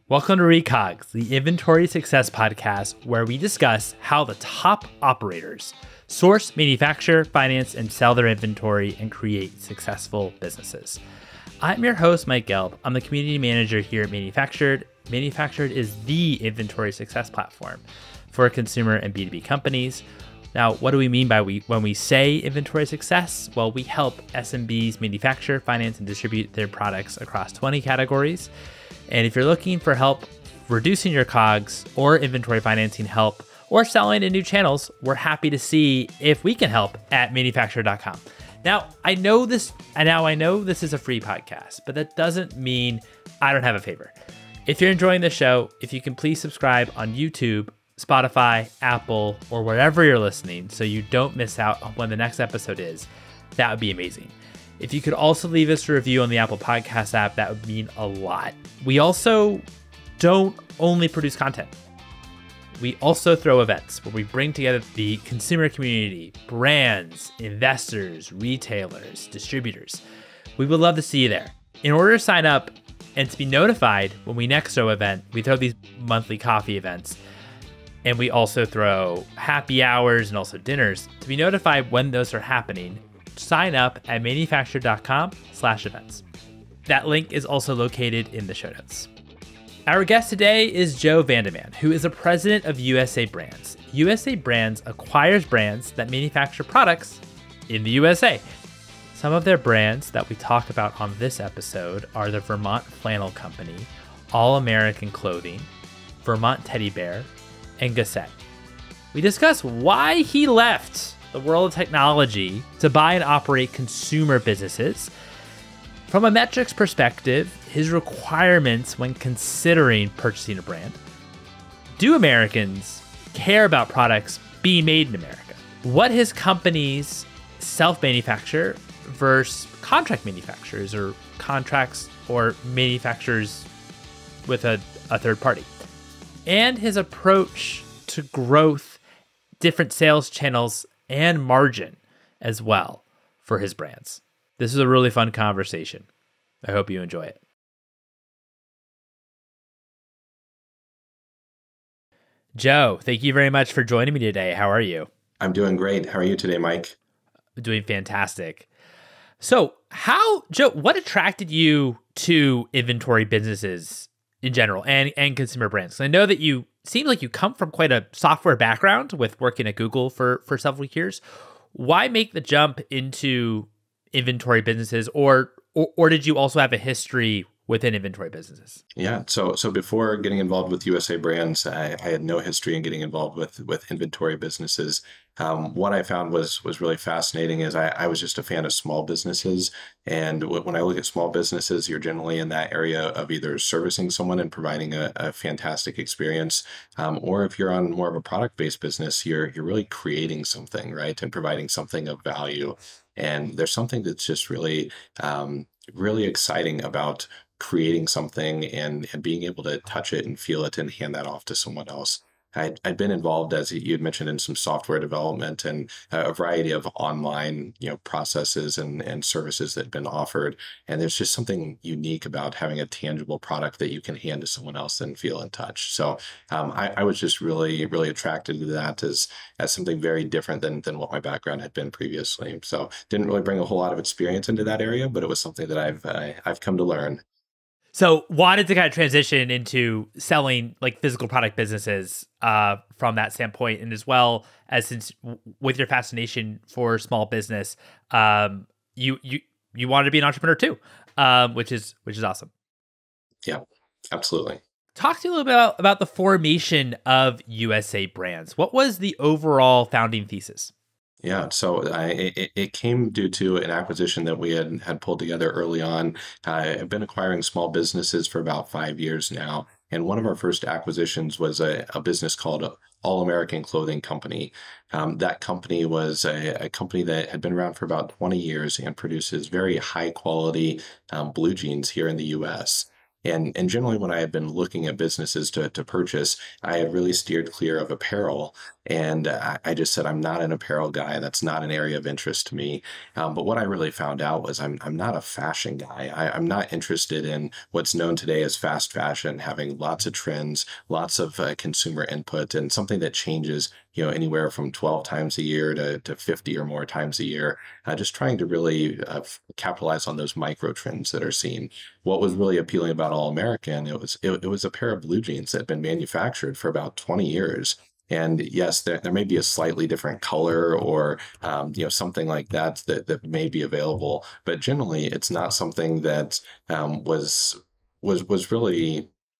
Welcome to Recogs, the Inventory Success Podcast, where we discuss how the top operators source, manufacture, finance, and sell their inventory and create successful businesses. I'm your host, Mike Gelb. I'm the community manager here at Manufactured. Manufactured is the inventory success platform for consumer and B2B companies. Now, what do we mean by when we say inventory success? Well, we help SMBs manufacture, finance, and distribute their products across 20 categories. And if you're looking for help reducing your COGS or inventory financing help or selling in new channels, we're happy to see if we can help at manufacturer.com. Now, I know this is a free podcast, but that doesn't mean I don't have a favor. If you're enjoying the show, if you can please subscribe on YouTube, Spotify, Apple, or wherever you're listening so you don't miss out on when the next episode is, that would be amazing. If you could also leave us a review on the Apple Podcast app, that would mean a lot. We also don't only produce content. We also throw events where we bring together the consumer community, brands, investors, retailers, distributors. We would love to see you there. In order to sign up and to be notified when we next throw an event, we throw these monthly coffee events. And we also throw happy hours and also dinners. To be notified when those are happening, sign up at manufactured.com/events. That link is also located in the show notes. Our guest today is Joe Van Deman, who is the president of USA Brands. USA Brands acquires brands that manufacture products in the USA. Some of their brands that we talk about on this episode are the Vermont Flannel Company, All American Clothing, Vermont Teddy Bear, and Gazette. We discuss why he left the world of technology to buy and operate consumer businesses. From a metrics perspective, his requirements when considering purchasing a brand. Do Americans care about products being made in America? What his companies self-manufacture versus contract manufacturers or contracts or manufacturers with a third party. And his approach to growth, different sales channels, and margin as well for his brands. This is a really fun conversation. I hope you enjoy it. Joe, thank you very much for joining me today. How are you? I'm doing great. How are you today, Mike? Doing fantastic. So Joe, what attracted you to inventory businesses in general and consumer brands? I know that you seem like you come from quite a software background with working at Google for several years. Why make the jump into inventory businesses, or did you also have a history within inventory businesses? Yeah. So before getting involved with USA Brands, I had no history in getting involved with inventory businesses. What I found was really fascinating is I was just a fan of small businesses. And when I look at small businesses, you're generally in that area of either servicing someone and providing a fantastic experience, or if you're on more of a product-based business, you're really creating something, right? And providing something of value. And there's something that's just really, really exciting about creating something and being able to touch it and feel it and hand that off to someone else. I'd been involved, as you had mentioned, in some software development and a variety of online, processes and services that have been offered. And there's just something unique about having a tangible product that you can hand to someone else and feel and touch. So I was just really, really attracted to that as something very different than what my background had been previously. So didn't really bring a whole lot of experience into that area, but it was something that I've come to learn. So wanted to kind of transition into selling like physical product businesses from that standpoint, and as well as since with your fascination for small business, you wanted to be an entrepreneur too, which is awesome. Yeah, absolutely. Talk to me a little bit about the formation of USA Brands. What was the overall founding thesis? Yeah, so it came due to an acquisition that we had pulled together early on. I've been acquiring small businesses for about 5 years now. And one of our first acquisitions was a business called All American Clothing Company. That company was a company that had been around for about 20 years and produces very high quality blue jeans here in the US. And generally, when I had been looking at businesses to purchase, I had really steered clear of apparel. And I just said, I'm not an apparel guy. That's not an area of interest to me. But what I really found out was I'm not a fashion guy. I'm not interested in what's known today as fast fashion, having lots of trends, lots of consumer input, and something that changes, anywhere from 12 times a year to 50 or more times a year. Just trying to really capitalize on those micro trends that are seen. What was really appealing about All American, it was a pair of blue jeans that had been manufactured for about 20 years. And yes, there may be a slightly different color or something like that may be available, but generally it's not something that was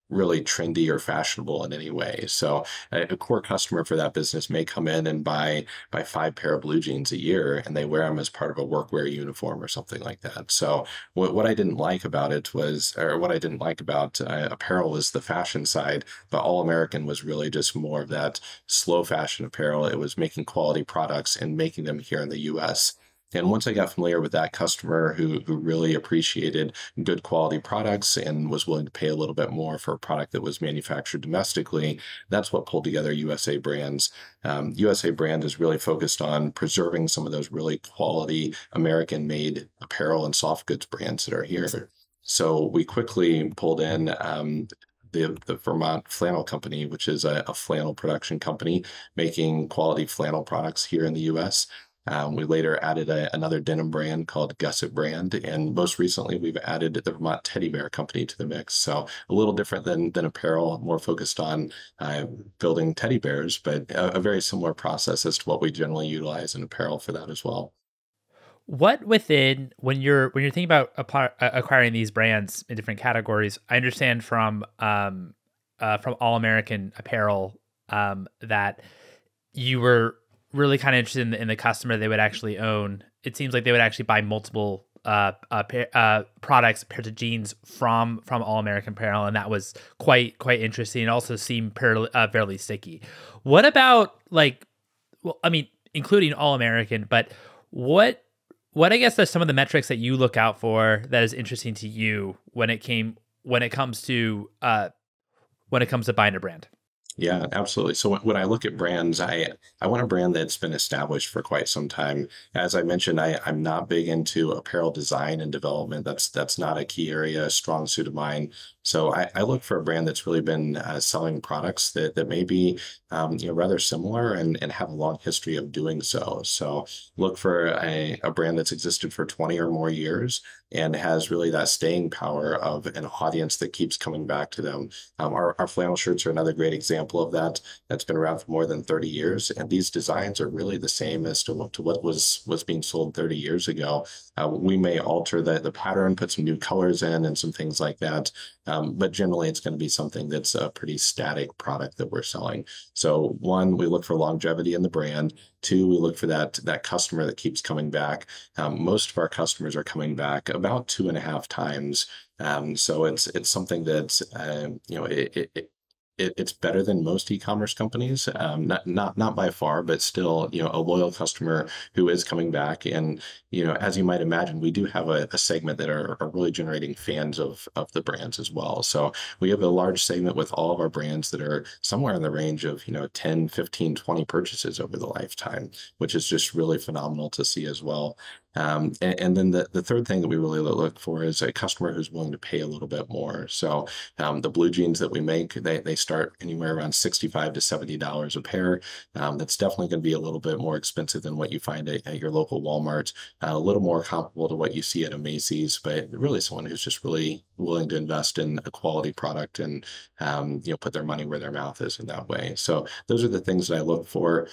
really trendy or fashionable in any way. So a core customer for that business may come in and buy 5 pair of blue jeans a year, and they wear them as part of a workwear uniform or something like that. So what I didn't like about it was, or what I didn't like about apparel was the fashion side, but All American was really just more of that slow fashion apparel. It was making quality products and making them here in the US. And once I got familiar with that customer who really appreciated good quality products and was willing to pay a little bit more for a product that was manufactured domestically, that's what pulled together USA Brands. USA Brand is really focused on preserving some of those really quality American-made apparel and soft goods brands that are here. So we quickly pulled in the Vermont Flannel Company, which is a flannel production company making quality flannel products here in the US. We later added another denim brand called Gusset Brand, and most recently we've added the Vermont Teddy Bear Company to the mix. So a little different than apparel, more focused on building teddy bears, but a very similar process as to what we generally utilize in apparel for that as well. What within when you're thinking about acquiring these brands in different categories, I understand from All American Apparel that you were really kind of interested in the customer they would actually own. It seems like they would actually buy multiple products, pairs of jeans from All American Apparel, and that was quite interesting. It also seemed fairly sticky. What about well, I mean, including All American, but what I guess are some of the metrics that you look out for that is interesting to you when it comes to buying a brand? Yeah, absolutely. So when I look at brands, I want a brand that's been established for quite some time. As I mentioned, I'm not big into apparel design and development. That's not a key area, a strong suit of mine. So I look for a brand that's really been selling products that may be rather similar and have a long history of doing so. So look for a brand that's existed for 20 or more years and has really that staying power of an audience that keeps coming back to them. Our flannel shirts are another great example of that. That's been around for more than 30 years, and these designs are really the same as to what was being sold 30 years ago. We may alter the pattern, put some new colors in, and some things like that. But generally, it's going to be something that's a pretty static product that we're selling. So one, we look for longevity in the brand. Two, we look for that customer that keeps coming back. Most of our customers are coming back about 2.5 times. So it's something that it's better than most e-commerce companies. Not by far, but still, a loyal customer who is coming back. And as you might imagine, we do have a segment that are really generating fans of the brands as well. So we have a large segment with all of our brands that are somewhere in the range of 10, 15, 20 purchases over the lifetime, which is just really phenomenal to see as well. And then the third thing that we really look for is a customer who's willing to pay a little bit more. So the blue jeans that we make, they start anywhere around $65 to $70 a pair. That's definitely going to be a little bit more expensive than what you find at your local Walmart, a little more comparable to what you see at a Macy's, but really someone who's just really willing to invest in a quality product and put their money where their mouth is in that way. So those are the things that I look for.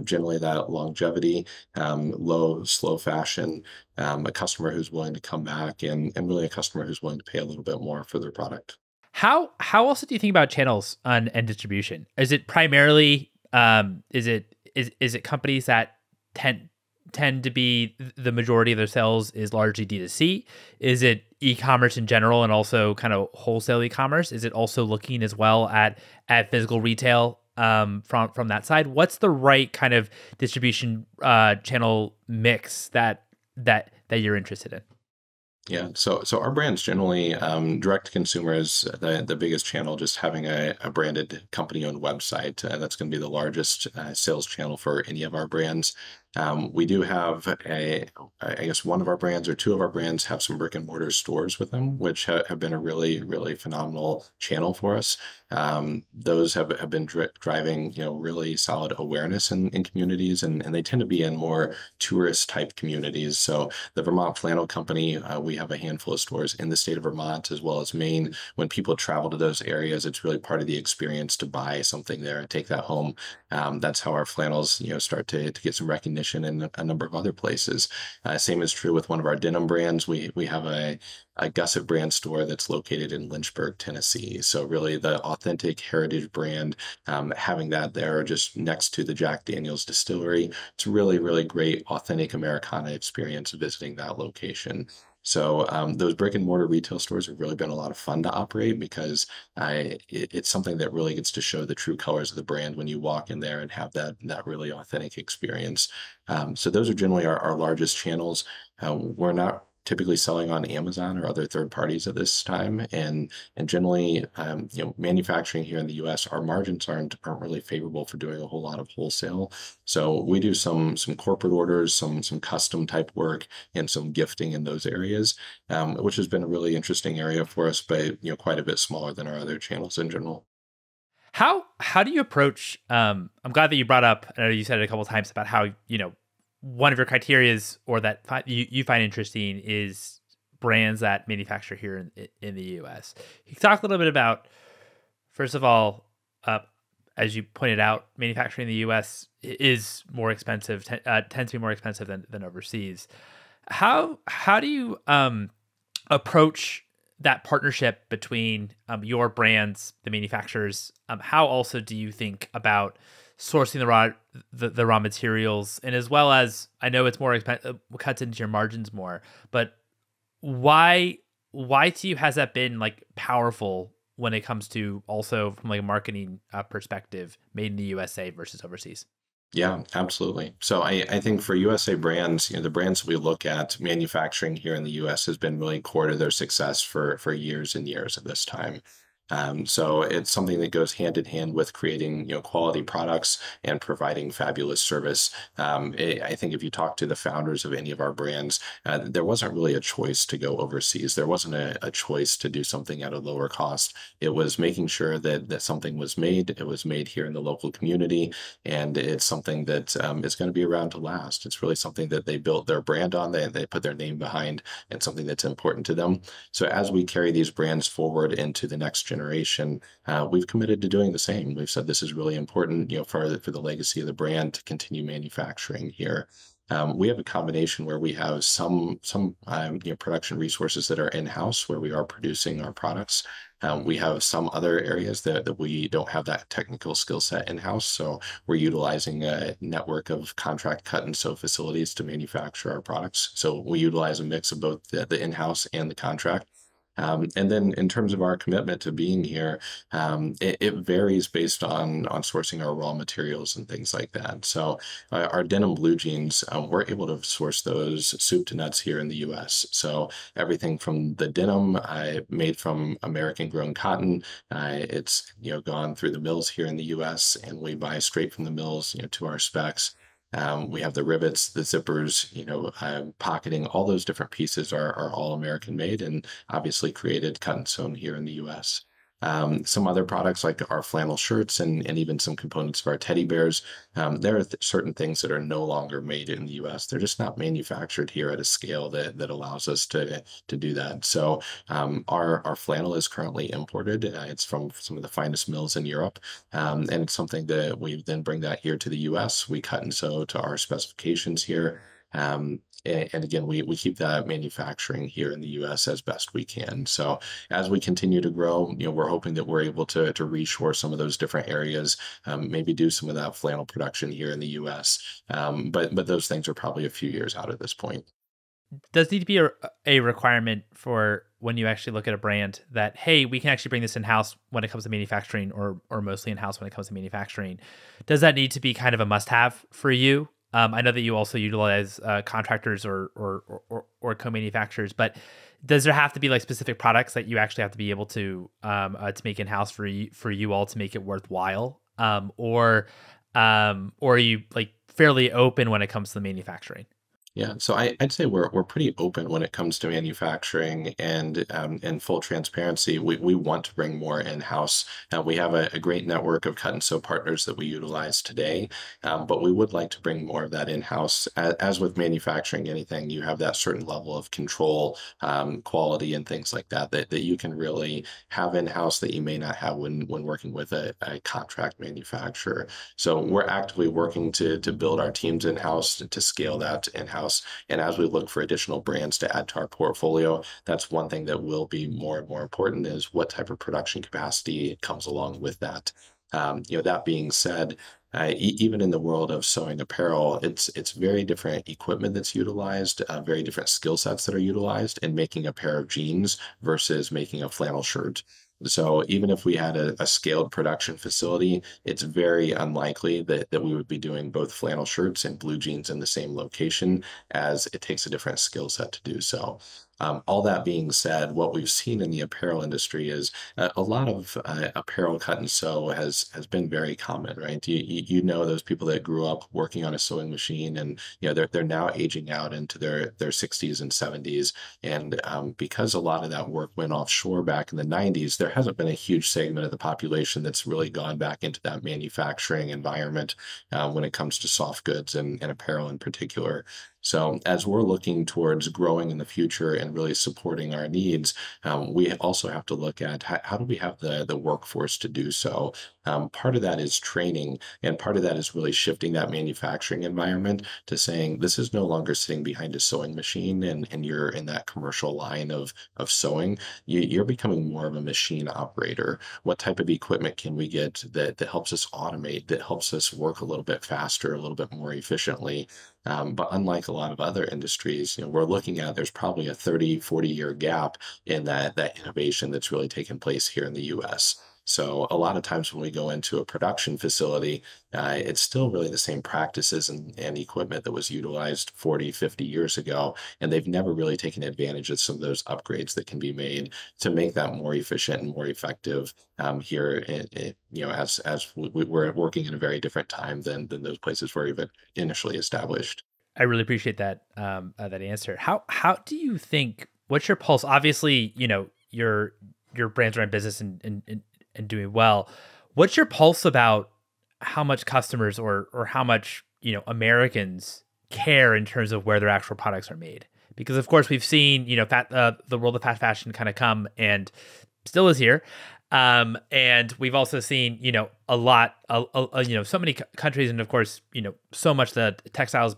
Generally, that longevity, slow fashion, a customer who's willing to come back, and really a customer who's willing to pay a little bit more for their product. How also do you think about channels and distribution? Is it primarily is it companies that tend to be the majority of their sales is largely D2C? Is it e-commerce in general and also kind of wholesale e-commerce? Is it also looking as well at physical retail from that side? What's the right kind of distribution channel mix that you're interested in? Yeah, so our brands generally direct to consumer is the biggest channel. Just having a branded company owned website, that's going to be the largest sales channel for any of our brands. We do have I guess one of our brands or two of our brands have some brick and mortar stores with them, which have been a really phenomenal channel for us. Those have been driving really solid awareness in communities, and they tend to be in more tourist type communities. So the Vermont Flannel Company, we have a handful of stores in the state of Vermont as well as Maine. When people travel to those areas, it's really part of the experience to buy something there and take that home. That's how our flannels, start to get some recognition in a number of other places. Same is true with one of our denim brands. We have a Gusset brand store that's located in Lynchburg, Tennessee. So really the authentic heritage brand, having that there just next to the Jack Daniel's distillery, it's really great authentic Americana experience visiting that location. So those brick and mortar retail stores have really been a lot of fun to operate because it's something that really gets to show the true colors of the brand when you walk in there and have that really authentic experience. So those are generally our largest channels. We're not typically selling on Amazon or other third parties at this time, and generally, manufacturing here in the U.S., our margins aren't really favorable for doing a whole lot of wholesale. So we do some corporate orders, some custom type work, and some gifting in those areas, which has been a really interesting area for us, but quite a bit smaller than our other channels in general. How do you approach? I'm glad that you brought up. I know you said it a couple of times about how one of your criterias or that you find interesting is brands that manufacture here in the U.S. You can talk a little bit about, first of all, as you pointed out, manufacturing in the U.S. is more expensive, tends to be more expensive than overseas. How do you approach that partnership between your brands, the manufacturers? How also do you think about sourcing the raw materials, and as well as, I know it's more expensive, cuts into your margins more, but why to you has that been like powerful when it comes to also from like a marketing perspective, made in the USA versus overseas? Yeah, absolutely. So I think for USA brands, the brands we look at manufacturing here in the US has been really core to their success for years and years at this time. So it's something that goes hand in hand with creating, quality products and providing fabulous service. I think if you talk to the founders of any of our brands, there wasn't really a choice to go overseas. There wasn't a choice to do something at a lower cost. It was making sure that something was made. It was made here in the local community, and it's something that is going to be around to last. It's really something that they built their brand on. They put their name behind, and something that's important to them. So as we carry these brands forward into the next generation, we've committed to doing the same. We've said this is really important, for the legacy of the brand to continue manufacturing here. We have a combination where we have some production resources that are in-house where we are producing our products. We have some other areas that we don't have that technical skill set in-house. So we're utilizing a network of contract cut and sew facilities to manufacture our products. So we utilize a mix of both the in-house and the contract. And then in terms of our commitment to being here, it varies based on sourcing our raw materials and things like that. So our denim blue jeans, we're able to source those soup to nuts here in the U.S. So everything from the denim made from American grown cotton, it's gone through the mills here in the U.S. and we buy straight from the mills, to our specs. We have the rivets, the zippers, pocketing, all those different pieces are all American made and obviously created, cut and sewn here in the US. Some other products like our flannel shirts and even some components of our teddy bears, there are certain things that are no longer made in the US. They're just not manufactured here at a scale that allows us to do that. So our flannel is currently imported. It's from some of the finest mills in Europe. And it's something that we then bring that here to the US. We cut and sew to our specifications here. And again, we keep that manufacturing here in the US as best we can. So as we continue to grow, we're hoping that we're able to reshore some of those different areas, maybe do some of that flannel production here in the US. But those things are probably a few years out at this point. Does need to be a requirement for when you actually look at a brand that, hey, we can actually bring this in-house when it comes to manufacturing, or mostly in-house when it comes to manufacturing? Does that need to be kind of a must-have for you? I know that you also utilize contractors or co-manufacturers, but Does there have to be like specific products that you actually have to be able to make in house for you all to make it worthwhile, or are you like fairly open when it comes to the manufacturing? Yeah, so I'd say we're pretty open when it comes to manufacturing and in full transparency, we want to bring more in-house. We have a great network of cut and sew partners that we utilize today, but we would like to bring more of that in-house. As with manufacturing anything, you have that certain level of control, quality, and things like that, that you can really have in-house that you may not have when working with a contract manufacturer. So we're actively working to build our teams in-house to scale that in-house. And as we look for additional brands to add to our portfolio, that's one thing that will be more and more important is what type of production capacity comes along with that. That being said, even in the world of sewing apparel, it's very different equipment that's utilized, very different skill sets that are utilized in making a pair of jeans versus making a flannel shirt. So even if we had a scaled production facility, it's very unlikely that we would be doing both flannel shirts and blue jeans in the same location, as it takes a different skill set to do so. All that being said, what we've seen in the apparel industry is a lot of apparel cut and sew has been very common, right? You know those people that grew up working on a sewing machine, and they're now aging out into their 60s and 70s, and because a lot of that work went offshore back in the 90s, there hasn't been a huge segment of the population that's really gone back into that manufacturing environment when it comes to soft goods and apparel in particular. So as we're looking towards growing in the future and really supporting our needs, we also have to look at how do we have the workforce to do so. Part of that is training, and part of that is really shifting that manufacturing environment to saying this is no longer sitting behind a sewing machine and you're in that commercial line of sewing. You're becoming more of a machine operator. What type of equipment can we get that helps us automate, that helps us work a little bit faster, a little bit more efficiently? But unlike a lot of other industries, we're looking at there's probably a 30, 40-year gap in that innovation that's really taken place here in the US. So a lot of times when we go into a production facility, it's still really the same practices and equipment that was utilized 40, 50 years ago. And they've never really taken advantage of some of those upgrades that can be made to make that more efficient and more effective here, as we're working in a very different time than those places were even initially established. I really appreciate that answer. How do you think? What's your pulse? Obviously, your brands are in business and doing well. What's your pulse about how much customers or how much Americans care in terms of where their actual products are made? Because of course we've seen the world of fast fashion kind of come and still is here. And we've also seen, a lot, so many countries, and of course, so much the textiles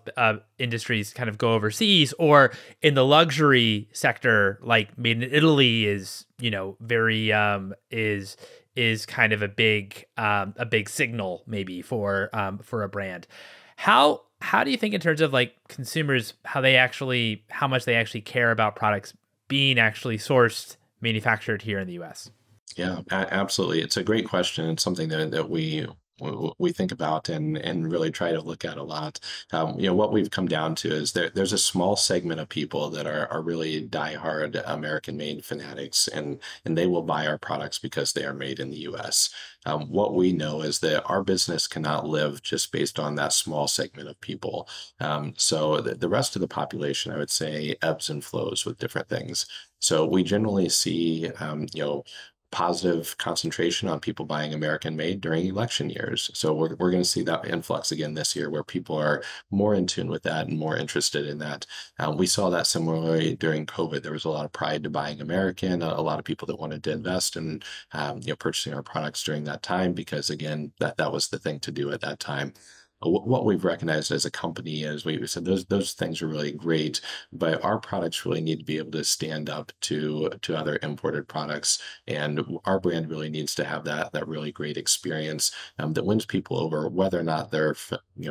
industries kind of go overseas, or in the luxury sector, like made in Italy is, very is kind of a big signal maybe for a brand. How do you think in terms of like consumers, how much they actually care about products being actually sourced, manufactured here in the US? Yeah, absolutely. It's a great question. It's something that we think about and really try to look at a lot. What we've come down to is there's a small segment of people that are really diehard American-made fanatics, and they will buy our products because they are made in the U.S. What we know is that our business cannot live just based on that small segment of people. So the rest of the population, I would say, ebbs and flows with different things. So we generally see, positive concentration on people buying American made during election years. So we're going to see that influx again this year where people are more in tune with that and more interested in that. We saw that similarly during COVID. There was a lot of pride to buying American, a lot of people that wanted to invest in purchasing our products during that time because, again, that was the thing to do at that time. What we've recognized as a company is we said those things are really great, but our products really need to be able to stand up to other imported products, and our brand really needs to have that really great experience that wins people over, whether or not they're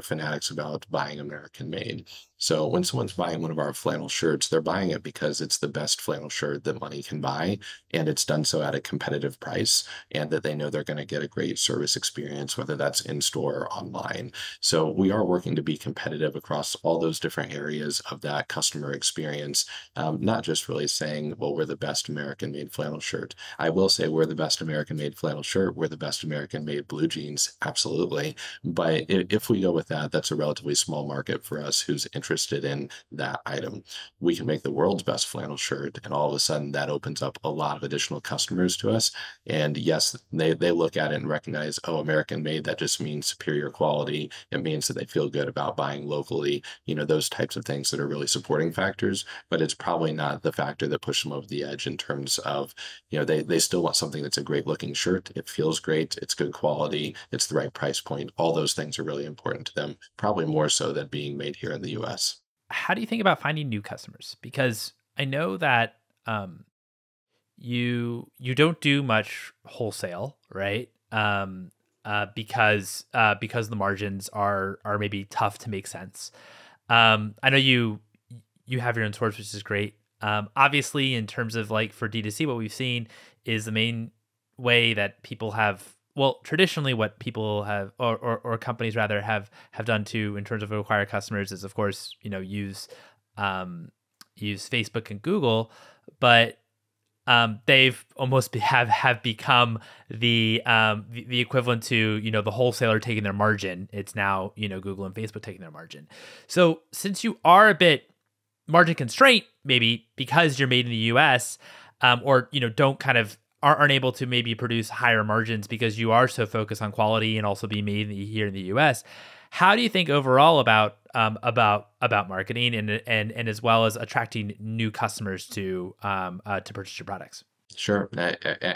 fanatics about buying American made. So when someone's buying one of our flannel shirts, they're buying it because it's the best flannel shirt that money can buy, and it's done so at a competitive price, and that they know they're going to get a great service experience, whether that's in store or online. So we are working to be competitive across all those different areas of that customer experience, not just really saying, well, we're the best American made flannel shirt. I will say we're the best American made flannel shirt. We're the best American made blue jeans. Absolutely. But if we go with that, that's a relatively small market for us who's interested in that item. We can make the world's best flannel shirt, and all of a sudden that opens up a lot of additional customers to us. And yes, they look at it and recognize, oh, American made, that just means superior quality. It means that they feel good about buying locally, those types of things that are really supporting factors, but it's probably not the factor that pushes them over the edge in terms of, they still want something that's a great looking shirt. It feels great. It's good quality. It's the right price point. All those things are really important to them, probably more so than being made here in the US. How do you think about finding new customers? Because I know that you don't do much wholesale, right? Because the margins are maybe tough to make sense. I know you have your own stores, which is great. Obviously, in terms of like for D2C, what we've seen is the main way that people have, well, traditionally what people have or companies rather have done to in terms of acquire customers is of course, use Facebook and Google, but they've almost have become the equivalent to the wholesaler taking their margin. It's now Google and Facebook taking their margin. So since you are a bit margin constraint, maybe because you're made in the U.S., or don't kind of aren't able to maybe produce higher margins because you are so focused on quality and also being made here in the U.S. How do you think overall about marketing and as well as attracting new customers to purchase your products? Sure,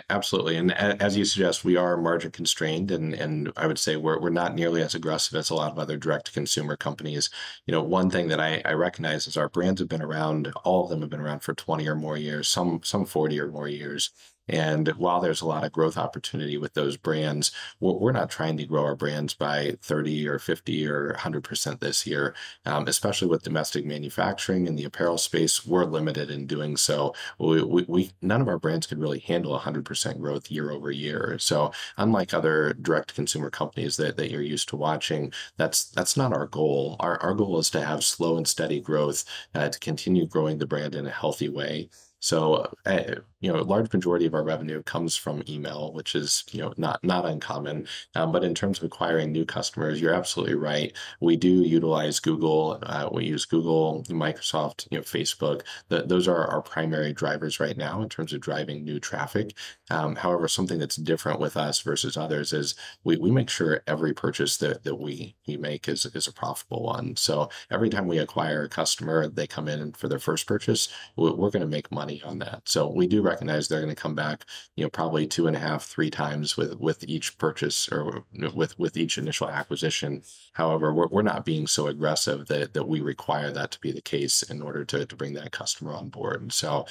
absolutely. And as you suggest, we are margin constrained, and I would say we're not nearly as aggressive as a lot of other direct to consumer companies. One thing that I recognize is our brands have been around. All of them have been around for 20 or more years, some 40 or more years. And while there's a lot of growth opportunity with those brands, we're not trying to grow our brands by 30 or 50 or 100% this year, especially with domestic manufacturing in the apparel space. We're limited in doing so. None of our brands could really handle 100% growth year over year. So unlike other direct consumer companies that you're used to watching, that's not our goal. Our goal is to have slow and steady growth, to continue growing the brand in a healthy way. So, a large majority of our revenue comes from email, which is, not uncommon. But in terms of acquiring new customers, you're absolutely right. We do utilize Google. We use Google, Microsoft, Facebook. Those are our primary drivers right now in terms of driving new traffic. However, something that's different with us versus others is we make sure every purchase that we make is a profitable one. So every time we acquire a customer, they come in and for their first purchase, we're going to make money on that. So we do recognize they're going to come back, probably 2.5, 3 times with each purchase or with each initial acquisition. However, we're not being so aggressive that we require that to be the case in order to bring that customer on board. And so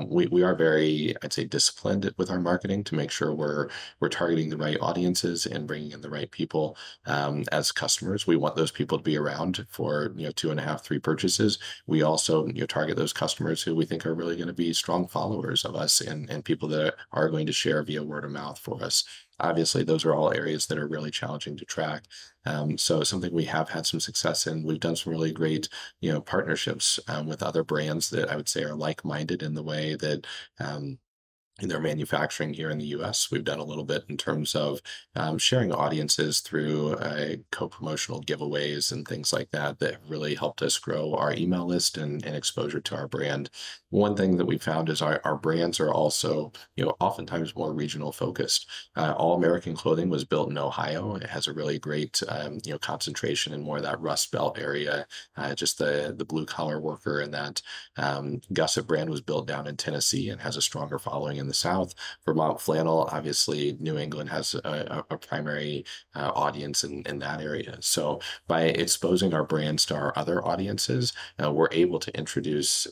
we are very, I'd say, disciplined with our marketing to make sure we're targeting the right audiences and bringing in the right people as customers. We want those people to be around for 2.5, 3 purchases. We also target those customers who we think are really going to be strong followers of us and people that are going to share via word of mouth for us. Obviously, those are all areas that are really challenging to track. So something we have had some success in. We've done some really great, partnerships with other brands that I would say are like-minded in the way that in their manufacturing here in the US. We've done a little bit in terms of sharing audiences through co-promotional giveaways and things like that have really helped us grow our email list and exposure to our brand. One thing that we found is our brands are also, oftentimes more regional focused. All American Clothing was built in Ohio. It has a really great, concentration in more of that Rust Belt area, just the blue collar worker, and that Gusset brand was built down in Tennessee and has a stronger following in the South. Vermont flannel, obviously, New England has a primary audience in that area. So by exposing our brands to our other audiences, we're able to introduce,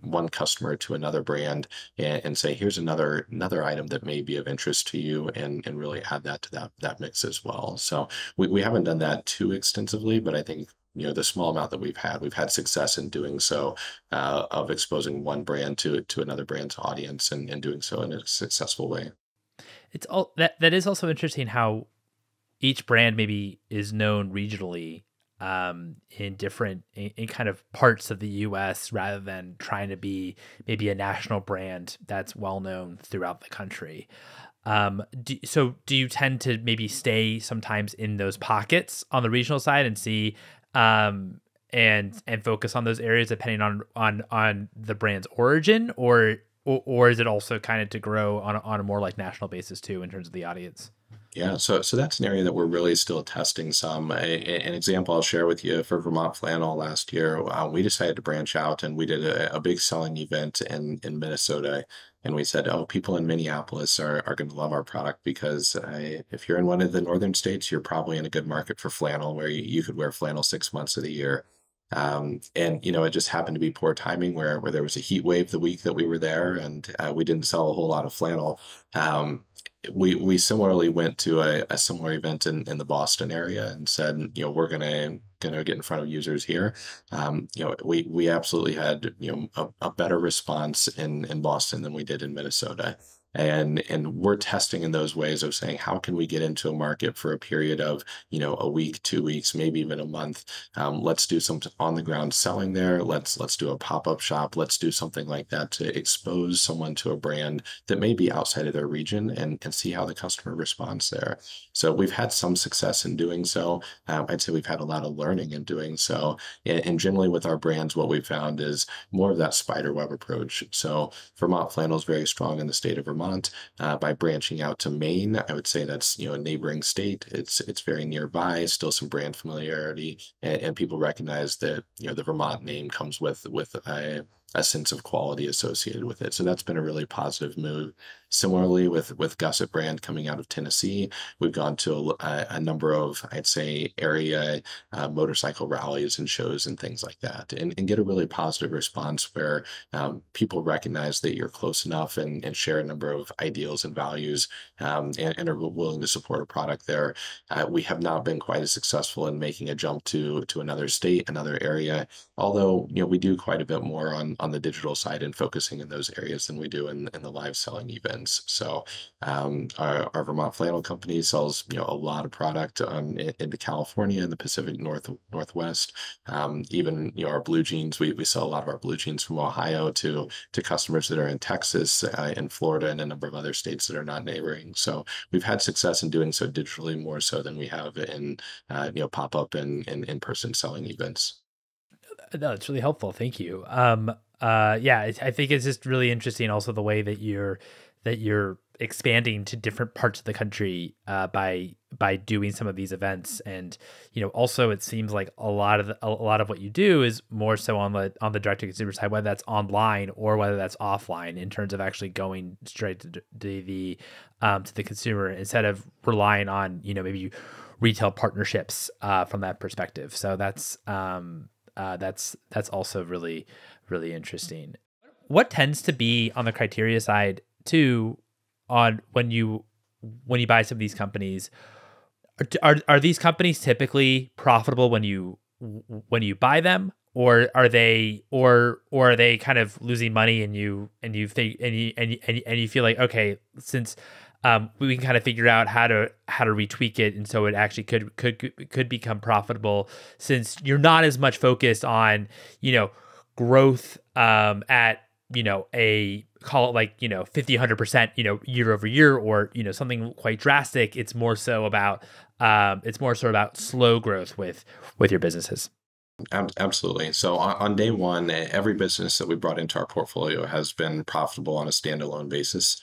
one customer to another brand and say, here's another item that may be of interest to you, and really add that to that mix as well. So we haven't done that too extensively, but I think the small amount that we've had success in doing so, of exposing one brand to another brand's audience, and doing so in a successful way. It's all that is also interesting how each brand maybe is known regionally, in different in kind of parts of the US rather than trying to be maybe a national brand that's well known throughout the country. Do you tend to maybe stay sometimes in those pockets on the regional side and see, and focus on those areas depending on the brand's origin, or is it also kind of to grow on a more like national basis too in terms of the audience? Yeah, so that's an area that we're really still testing some. An example I'll share with you for Vermont Flannel last year, we decided to branch out and we did a big selling event in Minnesota. And we said, oh, people in Minneapolis are going to love our product because if you're in one of the northern states, you're probably in a good market for flannel where you could wear flannel 6 months of the year. And it just happened to be poor timing where there was a heat wave the week that we were there, and we didn't sell a whole lot of flannel. Um, we similarly went to a similar event in the Boston area and said, we're gonna get in front of users here. We absolutely had a better response in Boston than we did in Minnesota. And we're testing in those ways of saying, how can we get into a market for a period of a week, 2 weeks, maybe even a month. Let's do some on the ground selling there. Let's do a pop-up shop. Let's do something like that to expose someone to a brand that may be outside of their region, and see how the customer responds there. So we've had some success in doing so. I'd say we've had a lot of learning in doing so. And generally with our brands, what we've found is more of that spider web approach. So Vermont Flannel is very strong in the state of Vermont. By branching out to Maine, I would say that's a neighboring state. It's very nearby. Still some brand familiarity, and people recognize that the Vermont name comes with a sense of quality associated with it. So that's been a really positive move. Similarly, with Gusset brand coming out of Tennessee, we've gone to a number of, I'd say, area motorcycle rallies and shows and things like that, and get a really positive response where people recognize that you're close enough and share a number of ideals and values, and are willing to support a product there. We have not been quite as successful in making a jump to another state, another area, although we do quite a bit more on the digital side and focusing in those areas than we do in the live selling events. So our Vermont Flannel company sells a lot of product into California and the Pacific Northwest. Even our blue jeans, we sell a lot of our blue jeans from Ohio to customers that are in Texas, in Florida, and a number of other states that are not neighboring. So we've had success in doing so digitally more so than we have in pop-up and in-person selling events. No, it's really helpful. Thank you. Yeah, I think it's just really interesting also the way that you're expanding to different parts of the country, by doing some of these events. And also it seems like a lot of what you do is more so on the direct to consumer side, whether that's online or whether that's offline, in terms of actually going straight to the consumer instead of relying on maybe retail partnerships from that perspective. So that's also really, really interesting. What tends to be on the criteria side too, on when you buy some of these companies? Are these companies typically profitable when you buy them, or are they kind of losing money, and you think and you feel like, okay, since we can kind of figure out how to retweak it, and so it actually could become profitable, since you're not as much focused on growth at a, call it like 50 100% year over year, or something quite drastic. It's more so about slow growth with your businesses. Absolutely. So on day one, every business that we brought into our portfolio has been profitable on a standalone basis.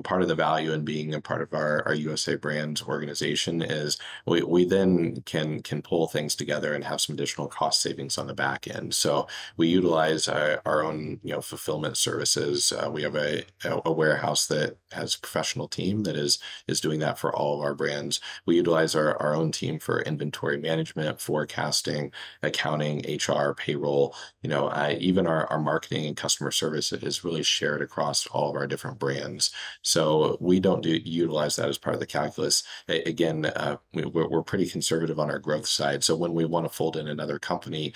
Part of the value in being a part of our USA Brands organization is we then can pull things together and have some additional cost savings on the back end. So we utilize our own fulfillment services. We have a warehouse that has a professional team that is doing that for all of our brands. We utilize our own team for inventory management, forecasting, accounting, HR, payroll. Even our marketing and customer service is really shared across all of our different brands. brands. So we don't utilize that as part of the calculus. Again, we're pretty conservative on our growth side. So when we want to fold in another company,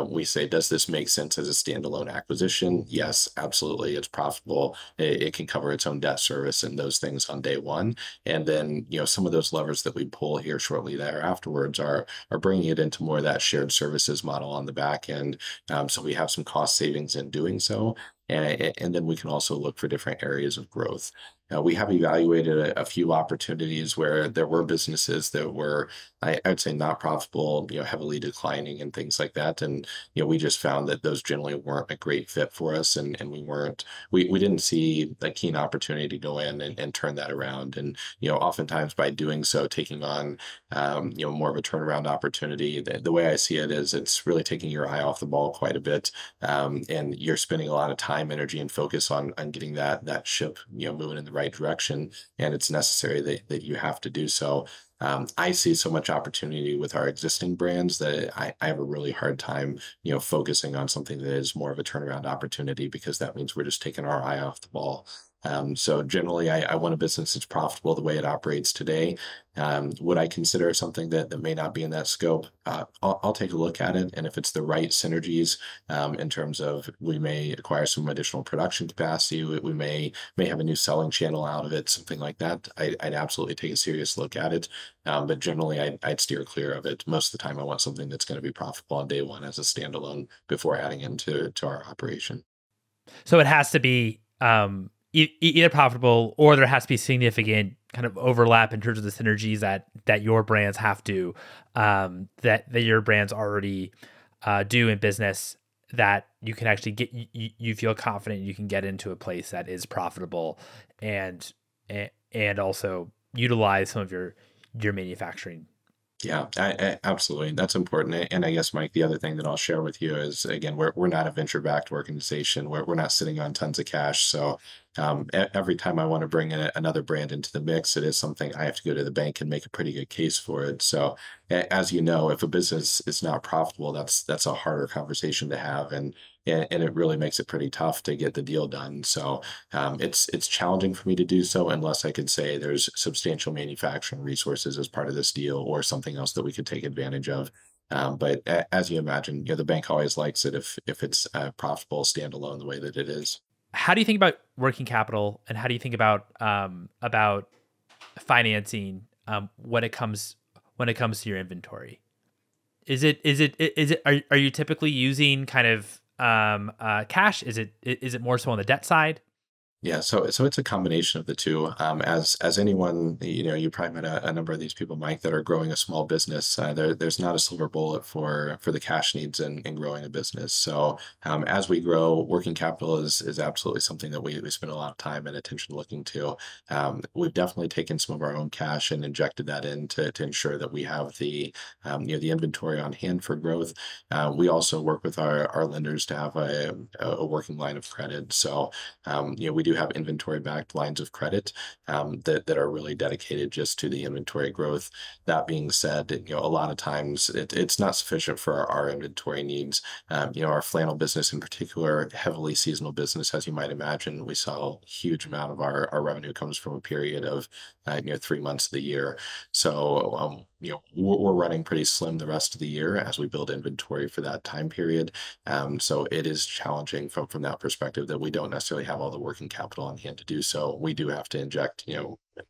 we say, does this make sense as a standalone acquisition? Yes, absolutely. It's profitable. It can cover its own debt service and those things on day one. And then, some of those levers that we pull here shortly there afterwards are bringing it into more of that shared services model on the back end. So we have some cost savings in doing so. And then we can also look for different areas of growth. We have evaluated a few opportunities where there were businesses that were, I'd say, not profitable, heavily declining and things like that. And, we just found that those generally weren't a great fit for us. And we didn't see a keen opportunity to go in and turn that around. And, oftentimes by doing so, taking on, more of a turnaround opportunity, the way I see it is it's really taking your eye off the ball quite a bit. And you're spending a lot of time, energy, and focus on getting that ship, moving in the right direction. And it's necessary that you have to do so. I see so much opportunity with our existing brands that I have a really hard time, focusing on something that is more of a turnaround opportunity, because that means we're just taking our eye off the ball. So generally, I want a business that's profitable the way it operates today. Would I consider something that may not be in that scope? I'll take a look at it. And if it's the right synergies, in terms of, we may acquire some additional production capacity, we may have a new selling channel out of it, something like that, I'd absolutely take a serious look at it. But generally, I'd steer clear of it. Most of the time, I want something that's going to be profitable on day one as a standalone before adding into our operation. So it has to be either profitable, or there has to be significant kind of overlap in terms of the synergies that your brands have to, that your brands already do in business, that you can actually get, you feel confident you can get into a place that is profitable, and also utilize some of your manufacturing. Yeah, absolutely. That's important. And I guess, Mike, the other thing that I'll share with you is, again, we're not a venture-backed organization. We're not sitting on tons of cash. So every time I want to bring in another brand into the mix, it is something I have to go to the bank and make a pretty good case for it. So as you know, if a business is not profitable, that's a harder conversation to have. And it really makes it pretty tough to get the deal done. So it's challenging for me to do so, unless I could say there's substantial manufacturing resources as part of this deal, or something else that we could take advantage of. But as you imagine, the bank always likes it if it's profitable standalone the way that it is. How do you think about working capital, and how do you think about financing when it comes to your inventory? Are you typically using kind of cash? Is it more so on the debt side? Yeah, so it's a combination of the two. As anyone, you probably met a number of these people, Mike, that are growing a small business. There's not a silver bullet for the cash needs in growing a business. So as we grow, working capital is absolutely something that we spend a lot of time and attention looking to. We've definitely taken some of our own cash and injected that in to ensure that we have the inventory on hand for growth. We also work with our lenders to have a working line of credit. So we do have inventory-backed lines of credit that are really dedicated just to the inventory growth. That being said, a lot of times it's not sufficient for our inventory needs. Our flannel business in particular, heavily seasonal business, as you might imagine, we saw a huge amount of our revenue comes from a period of 3 months of the year. So we're running pretty slim the rest of the year as we build inventory for that time period. So it is challenging from that perspective, that we don't necessarily have all the working capital on hand to do so. We do have to inject,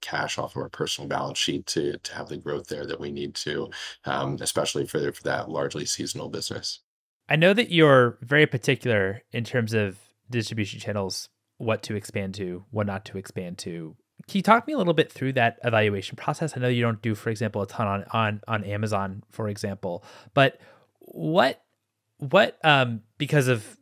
cash off of our personal balance sheet to have the growth there that we need to, especially for that largely seasonal business. I know that you're very particular in terms of distribution channels, what to expand to, what not to expand to. Can you talk me a little bit through that evaluation process? I know you don't do, for example, a ton on Amazon, for example, but what because of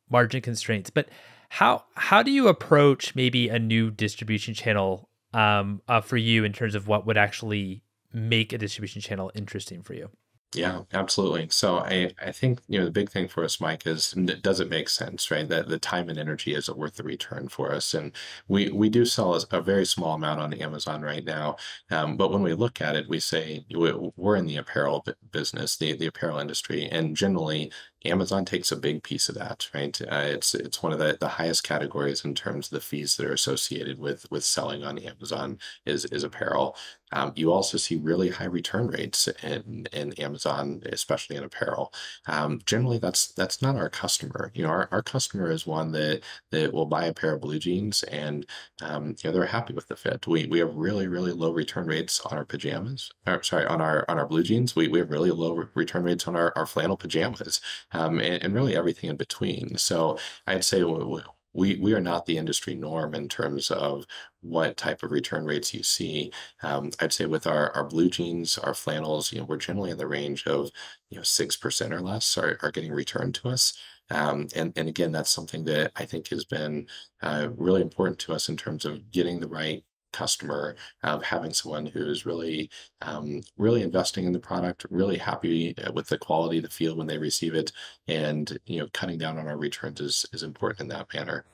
margin constraints, but how do you approach maybe a new distribution channel for you, in terms of what would actually make a distribution channel interesting for you? Yeah, absolutely. So I think, the big thing for us, Mike, is, does it make sense, right? That the time and energy, is it worth the return for us? And we do sell a very small amount on Amazon right now. But when we look at it, we say we're in the apparel business, the apparel industry. And generally, Amazon takes a big piece of that, right? It's one of the highest categories in terms of the fees that are associated with selling on Amazon is apparel. You also see really high return rates in Amazon, especially in apparel. Generally, that's not our customer. Our customer is one that will buy a pair of blue jeans and they're happy with the fit. We have really, really low return rates on our pajamas. Or, sorry, on our blue jeans. We have really low return rates on our flannel pajamas, and really everything in between. So I'd say we are not the industry norm in terms of what type of return rates you see. I'd say with our blue jeans, our flannels, we're generally in the range of 6% or less are getting returned to us. And again, that's something that I think has been really important to us in terms of getting the right customer, having someone who's really investing in the product, really happy with the quality, the feel when they receive it, and cutting down on our returns is important in that manner.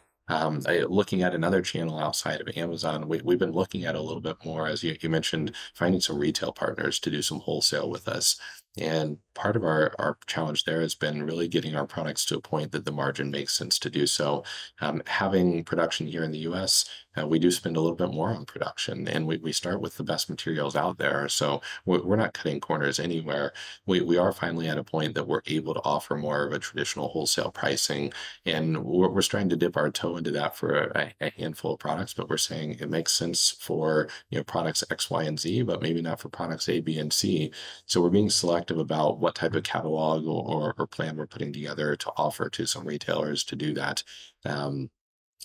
Looking at another channel outside of Amazon, we've been looking at a little bit more, as you mentioned, finding some retail partners to do some wholesale with us. And part of our challenge there has been really getting our products to a point that the margin makes sense to do so. Having production here in the US, we do spend a little bit more on production, and we start with the best materials out there. So we're not cutting corners anywhere. We are finally at a point that we're able to offer more of a traditional wholesale pricing, and we're starting to dip our toe into that for a handful of products, but we're saying it makes sense for products X, Y, and Z, but maybe not for products A, B, and C. So we're being selective about what type of catalog or plan we're putting together to offer to some retailers to do that. Um,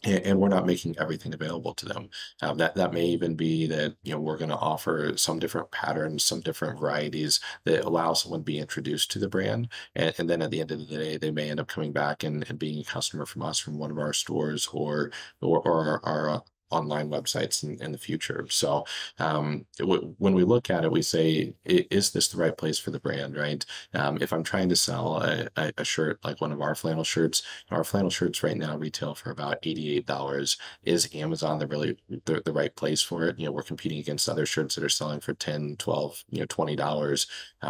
and we're not making everything available to them. That may even be that we're going to offer some different patterns, some different varieties that allow someone to be introduced to the brand, and then at the end of the day, they may end up coming back and being a customer from us from one of our stores or our online websites in the future. So when we look at it, we say, is this the right place for the brand, right? If I'm trying to sell a shirt like one of our flannel shirts right now retail for about $88. Is Amazon the right place for it? We're competing against other shirts that are selling for 10, 12, $20.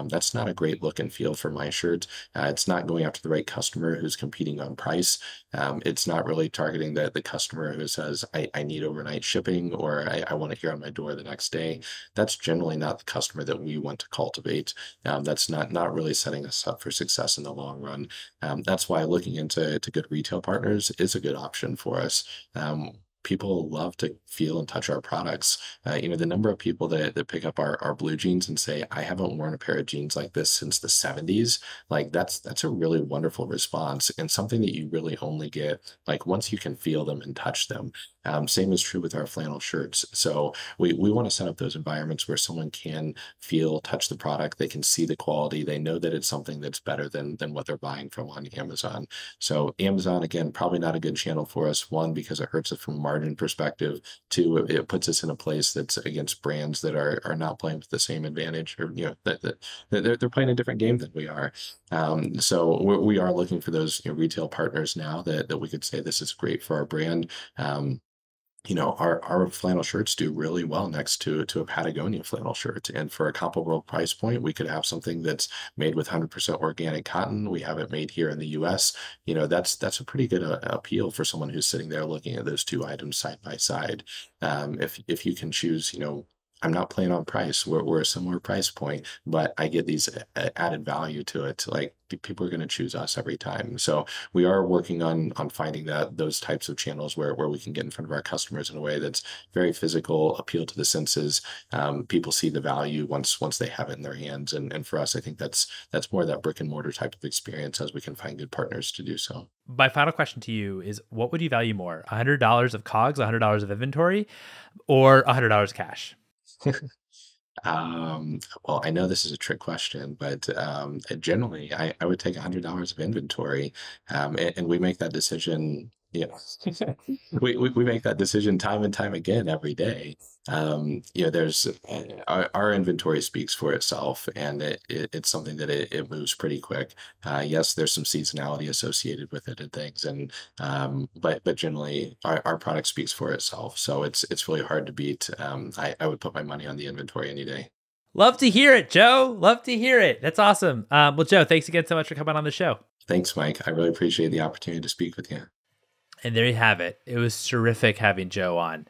That's not a great look and feel for my shirt. It's not going after the right customer who's competing on price. It's not really targeting the customer who says, I need overnight shipping, or I want it here on my door the next day. That's generally not the customer that we want to cultivate. That's not really setting us up for success in the long run. That's why looking into good retail partners is a good option for us. People love to feel and touch our products. The number of people that pick up our blue jeans and say, I haven't worn a pair of jeans like this since the 70s. Like that's a really wonderful response, and something that you really only get like once you can feel them and touch them. Same is true with our flannel shirts. So we want to set up those environments where someone can feel, touch the product, they can see the quality, they know that it's something that's better than what they're buying from on Amazon. So Amazon, again, probably not a good channel for us. One, because it hurts us from a margin perspective. Two, it puts us in a place that's against brands that are not playing with the same advantage, or that they're playing a different game than we are. So we are looking for those retail partners now that we could say this is great for our brand. Our flannel shirts do really well next to a Patagonia flannel shirt. And for a comparable price point, we could have something that's made with 100% organic cotton. We have it made here in the US. That's a pretty good appeal for someone who's sitting there looking at those two items side by side. If you can choose, I'm not playing on price. We're a similar price point, but I get these added value to it. Like people are going to choose us every time. So we are working on finding those types of channels where we can get in front of our customers in a way that's very physical, appeal to the senses. People see the value once they have it in their hands. And for us, I think that's more of that brick and mortar type of experience as we can find good partners to do so. My final question to you is, what would you value more? $100 of COGS, $100 of inventory, or $100 cash? Well, I know this is a trick question, but generally, I would take $100 of inventory, and we make that decision. We make that decision time and time again every day. There's our inventory speaks for itself, and it's something that it moves pretty quick. Yes, there's some seasonality associated with it and things, and but generally our product speaks for itself. So it's really hard to beat. I would put my money on the inventory any day. Love to hear it, Joe. Love to hear it. That's awesome. Well, Joe, thanks again so much for coming on the show. Thanks, Mike. I really appreciate the opportunity to speak with you. And there you have it. It was terrific having Joe on.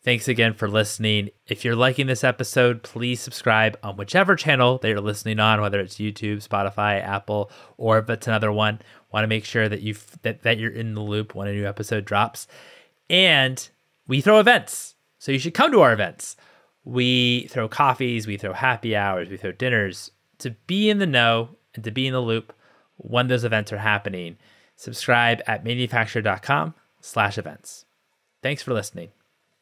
Thanks again for listening. If you're liking this episode, please subscribe on whichever channel that you're listening on, whether it's YouTube, Spotify, Apple, or if it's another one. Want to make sure that that you're in the loop when a new episode drops. And we throw events, so you should come to our events. We throw coffees, we throw happy hours, we throw dinners. To be in the know and to be in the loop when those events are happening, subscribe at manufacturer.com/events. Thanks for listening.